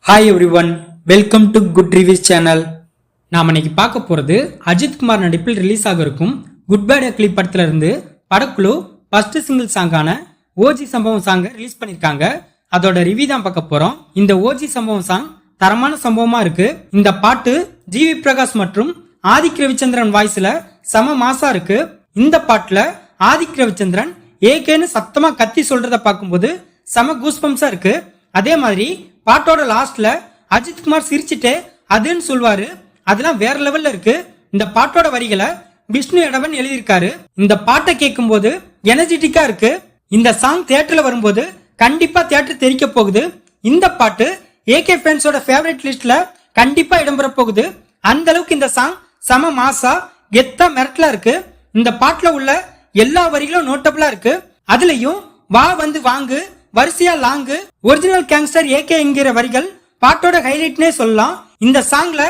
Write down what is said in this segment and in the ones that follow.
Hi everyone, welcome to good reviews channel. நாம் இன்னைக்கு பார்க்க போகிறது அஜித் குமார் நடிப்பில் ரிலீஸ் ஆக இருக்கும் குட் பேட் அக்லி படத்துல இருந்து படக்குழு ஃபர்ஸ்ட் சிங்கிள் சாங்கான ஓஜி சம்பவம் சாங்கை ரிலீஸ் பண்ணியிருக்காங்க. அதோட ரிவ்யூ தான் பார்க்க போறோம். இந்த ஓஜி சம்பவம் சாங் தரமான சம்பவமா இருக்கு. இந்த பாட்டு ஜிவி பிரகாஷ் மற்றும் ஆதிக் ரவிச்சந்திரன் வாய்ஸ்ல செம மாசா இருக்கு. இந்த பாட்டுல ஆதிக் ரவிச்சந்திரன் ஏகேன்னு சத்தமா கத்தி சொல்றத பார்க்கும்போது செம கூஸ்பம்ஸா இருக்கு. அதே மாதிரி பாட்டோட லாஸ்ட்ல அஜித் குமார் சிரிச்சுட்டு அதுன்னு சொல்வாரு. அதெல்லாம் வேற லெவல்ல இருக்கு. இந்த பாட்டோட வரிகளை விஷ்ணு எடவன் எழுதியிருக்காரு. இந்த பாட்டை கேட்கும் போது எனர்ஜெட்டிக்கா இருக்கு. இந்த சாங் தியேட்டர்ல வரும்போது கண்டிப்பா தியேட்டர் தெரிக்க போகுது. இந்த பாட்டு ஏகே ஃபேன்ஸோட ஃபேவரட் லிஸ்ட்ல கண்டிப்பா இடம்பெற போகுது. அந்த அளவுக்கு இந்த சாங் செம மாசா கெத்தா மிரட்டலா இருக்கு. இந்த பாட்டுல உள்ள எல்லா வரிகளும் நோட்டபிளா இருக்கு. அதுலயும் வா வந்து வாங்கு, வரிசையா லாங்கு, ஒரிஜினல் கேங்ஸ்டர் ஏகே என்கிற வரிகள் பாட்டோட ஹைலைட்னே சொல்லலாம். இந்த சாங்ல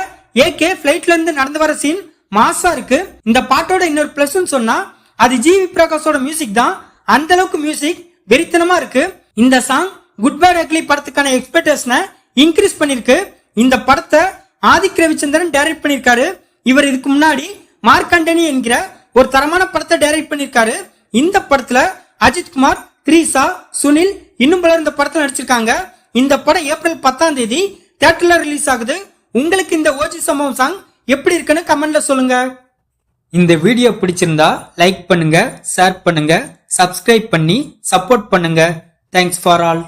ஏகே பிளைட்ல இருந்து நடந்து வர சீன் மாசா இருக்கு. இந்த பாட்டோட இன்னொரு பிளஸ் சொன்னா அது ஜிவி பிரகாஷோட மியூசிக் தான். அந்த அளவுக்கு மியூசிக் வெறித்தனமா இருக்கு. இந்த சாங் குட் பேட் அக்லி படத்துக்கான எக்ஸ்பெக்டேஷனை இன்க்ரீஸ் பண்ணிருக்கு. இந்த படத்தை ஆதிக் ரவிச்சந்திரன் டைரக்ட் பண்ணிருக்காரு. இவர் இதுக்கு முன்னாடி மார்க்கண்டனி என்கிற ஒரு தரமான படத்தை டைரக்ட் பண்ணிருக்காரு. இந்த படத்துல அஜித் குமார், த்ரீசா, சுனில் இன்னும் பலர் இந்த படத்துல நடிச்சிருக்காங்க. இந்த படம் ஏப்ரல் 10ஆம் தேதி தியேட்டர்ல ரிலீஸ் ஆகுது. உங்களுக்கு இந்த ஓஜி சம்பவம் சாங் எப்படி இருக்குன்னு கமெண்ட்ல சொல்லுங்க. இந்த வீடியோ பிடிச்சிருந்தா லைக் பண்ணுங்க, ஷேர் பண்ணுங்க, சப்ஸ்கிரைப் பண்ணி சப்போர்ட் பண்ணுங்க. Thanks for all.